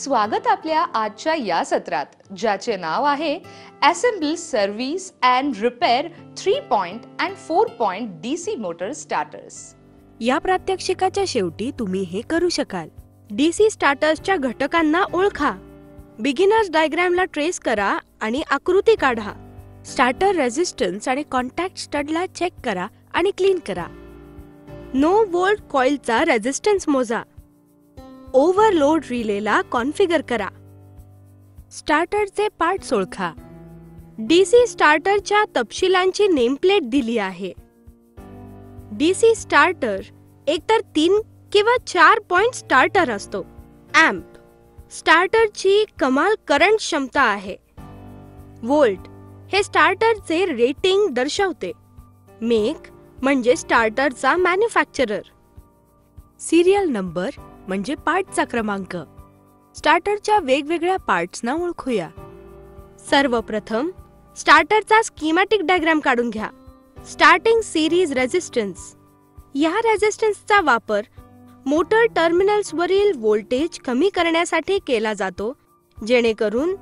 स्वागत आपल्या आजच्या या सत्रात, ज्याचे नाव आहे assemble, service and repair 3 point and 4 point DC motor starters. या प्रात्यक्षिकाच्या शेवटी तुम्ही हे करू शकाल. डीसी स्टार्टर्सच्या घटकांना ओळखा, बिगिनर्स डायग्रामला ट्रेस करा आणि आकृती काढा. स्टार्टर रेझिस्टन्स आणि कॉन्टॅक्ट स्टडला चेक करा आणि क्लीन करा. नो व्होल्ट कॉइलचा रेझिस्टन्स मोजा. ओव्हरलोड रिलेला कॉन्फिगर करा. स्टार्टरचे पार्ट्स ओळखा. डीसी स्टार्टरच्या तपशिलांची नेमप्लेट दिली आहे. डीसी स्टार्टर एकतर 3 किंवा 4 पॉइंट स्टार्टर असतो. एम्प स्टार्टरची कमाल करंट क्षमता आहे. व्होल्ट हे स्टार्टरचे रेटिंग दर्शवते. मेक म्हणजे स्टार्टरचा मॅन्युफॅक्चरर. सिरियल नंबर म्हणजे पार्टचा क्रमांक. स्टार्टरच्या वेगवेगळ्या पार्ट्सना ओळखूया. सर्वप्रथम स्टार्टरचा स्कीमॅटिक डायग्राम काढून घ्या. Starting series resistance. या रेझिस्टन्सचा वापर मोटर टर्मिनल्सवरील व्होल्टेज कमी करण्यासाठी केला जातो, जेणेकरून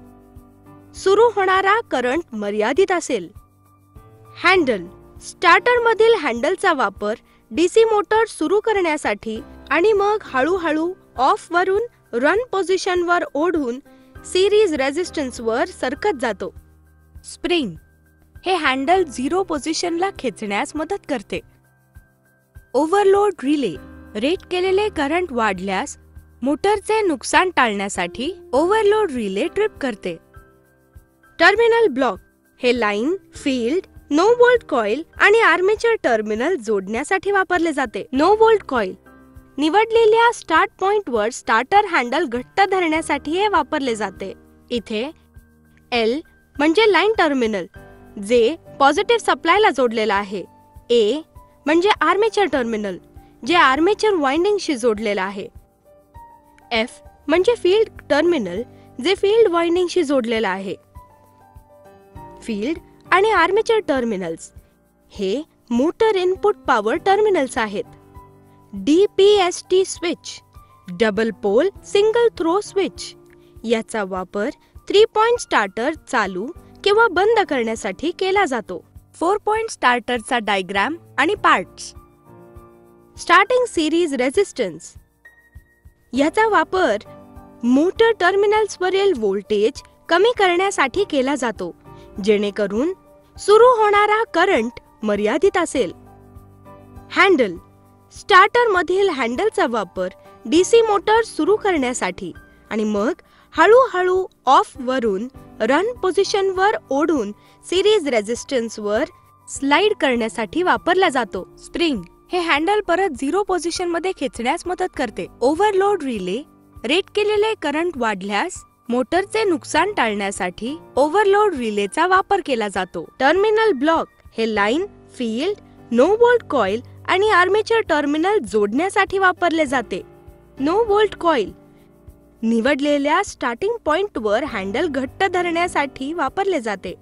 सुरू होणारा करंट मर्यादित असेल. हँडल स्टार्टरमधील हँडलचा वापर डीसी मोटर सुरू करण्यासाठी आणि मग हळूहळू ऑफ वरून रन पोझिशनवर ओढून सिरीज रेझिस्टन्सवर सरकत जातो. स्प्रिंग हे हँडल 0 पोझिशनला खेचण्यास मदत करते. ओव्हरलोड रिले रेट केलेले करंट वाढल्यास मोटरचे नुकसान टाळण्यासाठी ओव्हरलोड रिले ट्रिप करते. टर्मिनल ब्लॉक हे line, field, no volt coil आणि आर्मेचर टर्मिनल जोडण्यासाठी वापरले जाते. नो व्होल्ट कॉइल निवडलेल्या स्टार्ट पॉइंटवर स्टार्टर हँडल घट्ट धरण्यासाठी हे वापरले जाते. इथे एल म्हणजे लाईन टर्मिनल, जे पॉझिटिव्ह सप्लायला जोडलेला आहे. ए म्हणजे आर्मेचर टर्मिनल, जे आर्मेचर वाइंडिंगशी जोडलेला आहे. एफ म्हणजे फील्ड टर्मिनल, जे फील्ड वाइंडिंगशी जोडलेला आहे. फील्ड आणि आर्मेचर टर्मिनल्स हे मोटर इनपुट पॉवर टर्मिनल्स आहेत. DPST switch, double pole single throw switch, याचा वापर 3 पॉइंट स्टार्टर चालू किंवा बंद करण्यासाठी केला जातो. 4 पॉइंट स्टार्टरचा डायग्राम आणि पार्ट्स. स्टार्टिंग सिरीज रेझिस्टन्स याचा वापर मोटर टर्मिनल्सवरील व्होल्टेज कमी करण्यासाठी केला जातो, जेणेकरून सुरू होणारा करंट मर्यादित असेल. हँडल स्टार्टर मधील हँडलचा वापर डीसी मोटर सुरू करण्यासाठी आणि मग हळूहळू ऑफ वरून रन पोझिशनवर ओढून सिरीज रेझिस्टन्सवर स्लाइड करण्यासाठी वापरला जातो. स्प्रिंग हे हँडल परत 0 पोझिशन मध्ये खेचण्यास मदत करते. ओव्हरलोड रिले रेट केलेले करंट वाढल्यास मोटरचे नुकसान टाळण्यासाठी ओव्हरलोड रिलेचा वापर केला जातो. टर्मिनल ब्लॉक हे line, field, no volt coil आणि आर्मेचर टर्मिनल जोडण्यासाठी वापरले जाते. नो व्होल्ट कॉइल निवडलेल्या स्टार्टिंग पॉइंटवर हँडल घट्ट धरण्यासाठी वापरले जाते.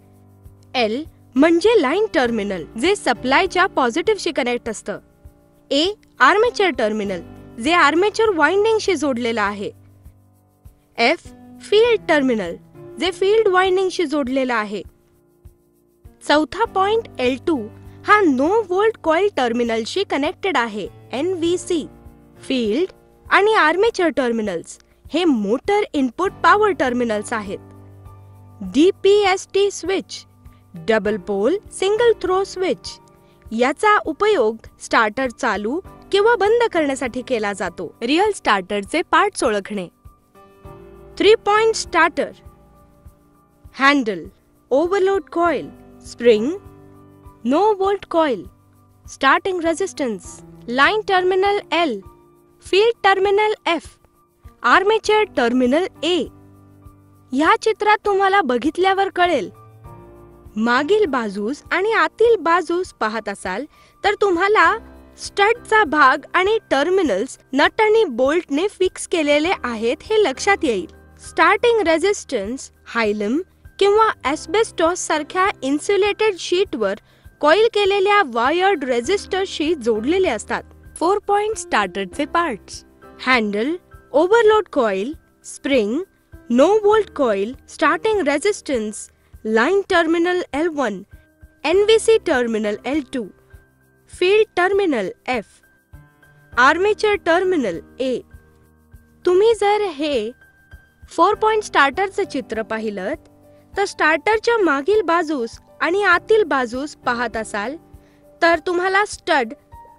एल म्हणजे लाईन टर्मिनल, जे सप्लायच्या पॉझिटिव्हशी कनेक्ट असतं. ए आर्मेचर टर्मिनल, जे आर्मेचर वाइंडिंगशी जोडलेलं आहे. एफ फील्ड टर्मिनल, जे फील्ड वाइंडिंगशी जोडलेलं आहे. चौथा पॉइंट L2 हा नो व्होल्ट कॉइल टर्मिनलशी कनेक्टेड आहे. NVC फील्ड आणि आर्मेचर टर्मिनल्स हे मोटर इनपुट पॉवर टर्मिनल्स आहेत. DPST switch, double pole single throw switch, याचा उपयोग स्टार्टर चालू किंवा बंद करण्यासाठी केला जातो. रियल स्टार्टरचे पार्ट्स ओळखणे. 3 point starter, handle, overload coil, spring, no volt coil, starting resistance, line terminal L, field terminal F, armature terminal A. या चित्रात तुम्हाला बघितल्यावर कळेल. मागील बाजूस आणि आतील बाजूस पाहत असाल तर तुम्हाला स्टडचा भाग आणि टर्मिनल्स नट आणि बोल्टने फिक्स केलेले आहेत हे लक्षात येईल. स्टार्टिंग रेझिस्टन्स हायलम किंवा एस्बेस्टॉस सारख्या इन्सुलेटेड शीटवर कॉइल केलेल्या वायर्ड रेझिस्टरशी जोडलेले असतात. 4 पॉइंट स्टार्टरचे parts. Handle, overload coil, spring, no volt coil, starting resistance, line terminal L1, NVC terminal L2, field terminal F, armature terminal A. तुम्ही जर हे 4 पॉइंट स्टार्टरचे चित्र पाहिलं तर स्टार्टरच्या मागील बाजूस आणि आतील बाजूस पाहत असाल तर तुम्हाला स्टड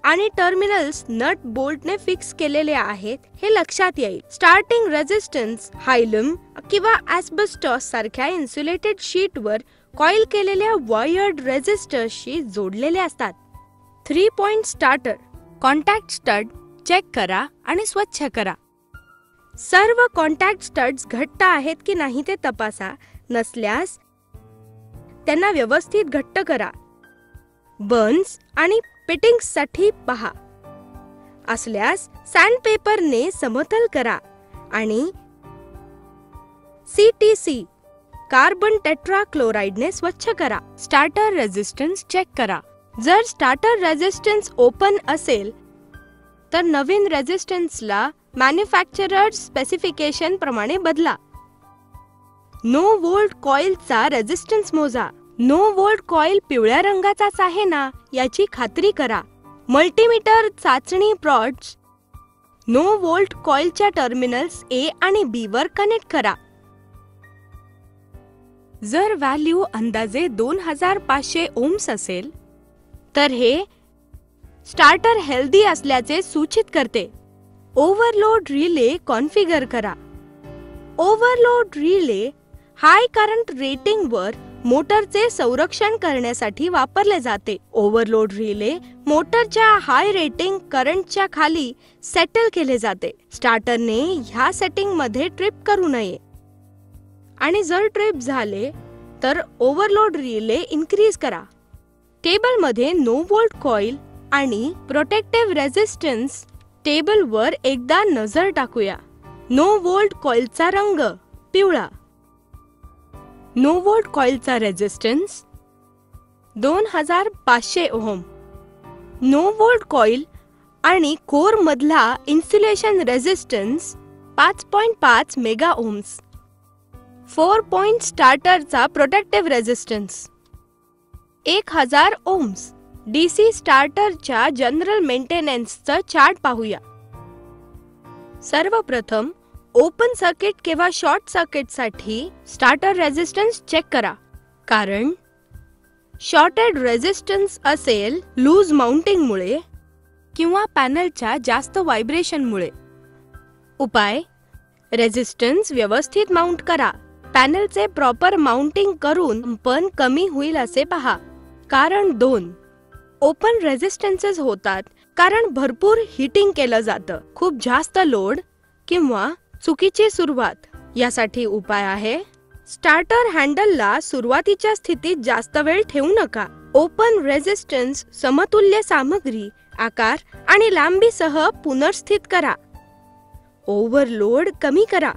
आणि टर्मिनल्स नट बोल्टने फिक्स केलेले आहेत हे लक्षात येईल. स्टार्टिंग रेजिस्टन्स हायलम किंवा ॲस्बेस्टॉस सारख्या इन्सुलेटेड शीटवर कॉईल केलेल्या वायर्ड रेजिस्टर्सशी जोडलेले असतात. 3 point starter. Contact stud check करा आणि स्वच्छ करा. सर्व कॉन्टॅक्ट स्टड्स घट्ट आहेत की नाही ते तपासा. नसल्यास त्यांना व्यवस्थित घट्ट करा. बर्न्स आणि फिटिंग्ससाठी पहा. असल्यास सँडपेपरने समतल करा आणि CTC कार्बन टेट्राक्लोराइडने स्वच्छ करा. स्टार्टर रेजिस्टन्स चेक करा. जर स्टार्टर रेजिस्टन्स ओपन असेल तर नवीन रेजिस्टन्सला मॅन्युफॅक्चरर स्पेसिफिकेशन प्रमाणे बदला. नो वोल्ट कॉइलचा रेजिस्टन्स मोजा. नो वोल्ट कॉइल पिवळ्या रंगाचाच आहे ना याची खात्री करा. मल्टीमीटर चाचणी प्रॉड्स नो वोल्ट कॉइलच्या टर्मिनल्स A आणि B वर कनेक्ट करा. जर व्हॅल्यू अंदाजे 2500 ओम्स असेल तर हे स्टार्टर हेल्दी असल्याचे सूचित करते. ओव्हरलोड रिले कॉन्फिगर करा. ओव्हरलोड रिले हाय करंट रेटिंगवर मोटरचे संरक्षण करण्यासाठी वापरले जाते. ओव्हरलोड रिले मोटरच्या हाय रेटिंग करंटच्या खाली सेटल केले जाते. स्टार्टरने ह्या सेटिंग मध्ये ट्रिप करू नये आणि जर ट्रिप झाले तर ओव्हरलोड रिले इन्क्रीज करा. टेबलमध्ये नो वोल्ट कॉइल आणि प्रोटेक्टिव्ह रेजिस्टन्स टेबलवर एकदा नजर टाकूया. नो वोल्ट कॉइलचा रंग पिवळा. नो वोल्ट कॉइलचा resistance 2500 ohm. No volt coil आणि कोर मधला insulation resistance 5.5 mega ohms. 4 point स्टार्टरचा प्रोटेक्टिव्ह रेजिस्टन्स 1000 ओम्स. DC स्टार्टरच्या जनरल मेंटेनन्सचं चार्ट पाहूया. सर्वप्रथम ओपन सर्किट किंवा शॉर्ट सर्किटसाठी स्टार्टर रेजिस्टन्स चेक करा. कारण शॉर्टेड रेजिस्टन्स असेल लूज माउंटिंगमुळे किंवा पॅनलच्या जास्त व्हायब्रेशनमुळे. उपाय: रेजिस्टन्स व्यवस्थित माउंट करा. पॅनलचे प्रॉपर माउंटिंग करून पण कमी होईल असे पहा. कारण 2 ओपन रेजिस्टन्सेस होतात कारण भरपूर हीटिंग केलं जातं. खूप जास्त लोड किंवा चुकीची सुरुवात. यासाठी उपाय आहे: स्टार्टर हँडलला सुरुवातीच्या स्थितीत जास्त वेळ ठेवू नका. ओपन रेजिस्टन्स समतुल्य सामग्री, आकार आणि लांबीसह पुनर्स्थित करा. ओव्हरलोड कमी करा.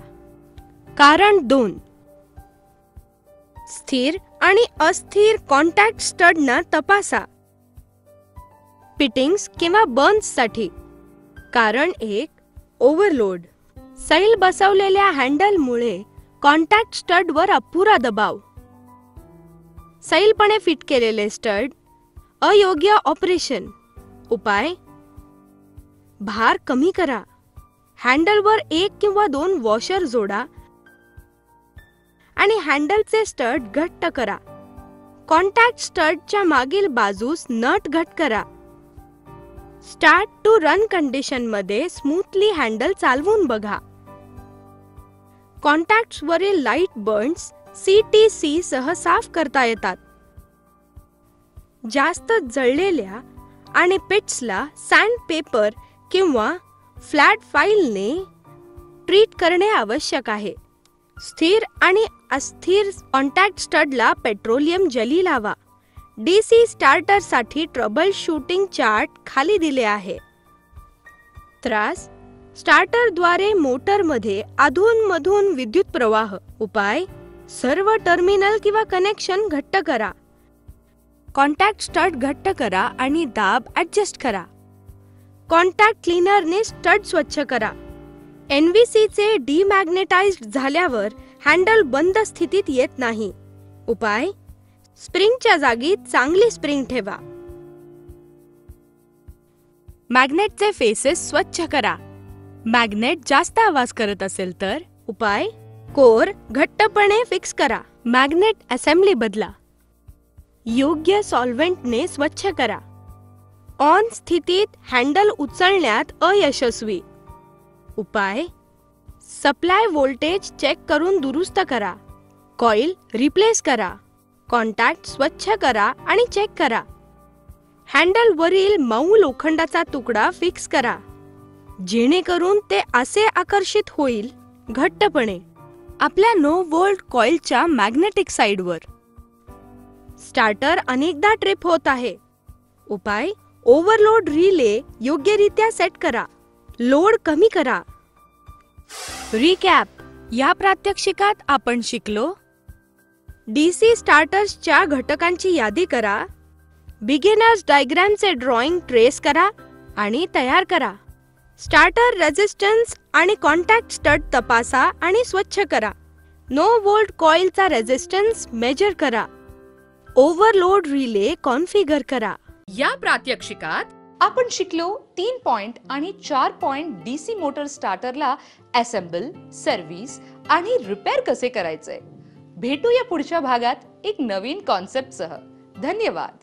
कारण 2 स्थिर आणि अस्थिर कॉन्टॅक्ट स्टडना तपासा. फिटिंग्स किंवा बर्न्ससाठी. कारण 1 ओव्हरलोड. सैल बसवलेल्या हँडलमुळे कॉन्टॅक्ट स्टडवर अपुरा दबाव. सैलपणे फिट केलेले स्टड. अयोग्य ऑपरेशन. उपाय: भार कमी करा. हँडलवर 1 किंवा 2 वॉशर जोडा आणि हँडलचे स्टड घट्ट करा. कॉन्टॅक्ट स्टडच्या मागील बाजूस नट घट्ट करा. स्टार्ट टू रन कंडिशन मध्ये स्मूथली हँडल चालवून बघा. कॉन्टॅक्ट्स वरील लाईट बर्न्स CTC सह साफ करता येतात. जास्त जळलेल्या आणि पिट्सला सँडपेपर किंवा फ्लॅट फाईलने ट्रीट करणे आवश्यक आहे. स्थिर आणि अस्थिर कॉन्टॅक्ट स्टडला पेट्रोलियम जली लावा. DC स्टार्टर साठी ट्रबल शूटिंग चार्ट खाली दिले आहे. त्रास: स्टार्टरद्वारे मोटरमध्ये अधूनमधून विद्युत प्रवाह. उपाय: सर्व टर्मिनल किंवा कनेक्शन घट्ट करा. कॉन्टॅक्ट स्टड घट्ट करा आणि दाब ऍडजस्ट करा. कॉन्टॅक्ट क्लीनरने स्टड स्वच्छ करा. NVC चे डिमॅग्नेटाइज्ड झाल्यावर हँडल बंद स्थितीत येत नाही. उपाय: स्प्रिंगच्या जागी चांगली स्प्रिंग ठेवा. मॅग्नेटचे फेसेस स्वच्छ करा. मॅग्नेट जास्त आवाज करत असेल तर उपाय: कोर घट्टपणे फिक्स करा. मॅग्नेट असेंबली बदला. योग्य सॉल्व्हेंटने स्वच्छ करा. ऑन स्थितीत हँडल उचलण्यात अयशस्वी. उपाय: सप्लाय व्होल्टेज चेक करून दुरुस्त करा. कॉइल रिप्लेस करा. कॉन्टॅक्ट स्वच्छ करा आणि चेक करा. हँडल वरील मऊ लोखंडाचा तुकडा फिक्स करा जेणेकरून ते असे आकर्षित होईल घट्टपणे आपल्या 9 व्होल्ट कॉइलच्या मॅग्नेटिक साइडवर. स्टार्टर अनेकदा ट्रिप होत आहे. उपाय: ओव्हरलोड रिले योग्यरित्या सेट करा. लोड कमी करा. रिकॅप: या प्रात्यक्षिकात आपण शिकलो: DC स्टार्टर्सच्या घटकांची यादी करा. बिगिनर्स डायग्रामचे ड्रॉइंग ट्रेस करा आणि तयार करा. स्टार्टर रेझिस्टन्स आणि कॉन्टॅक्ट स्टड तपासा आणि स्वच्छ करा. 9 व्होल्ट कॉइलचा रेझिस्टन्स मेजर करा. ओव्हरलोड रिले कॉन्फिगर करा. या प्रात्यक्षिकात आपण शिकलो 3 पॉइंट आणि 4 पॉइंट DC मोटर स्टार्टरला असेंबल, सर्व्हिस आणि रिपेअर कसे करायचे. भेटूया पुढच्या भागात एक नवीन कॉन्सेप्टसह. धन्यवाद.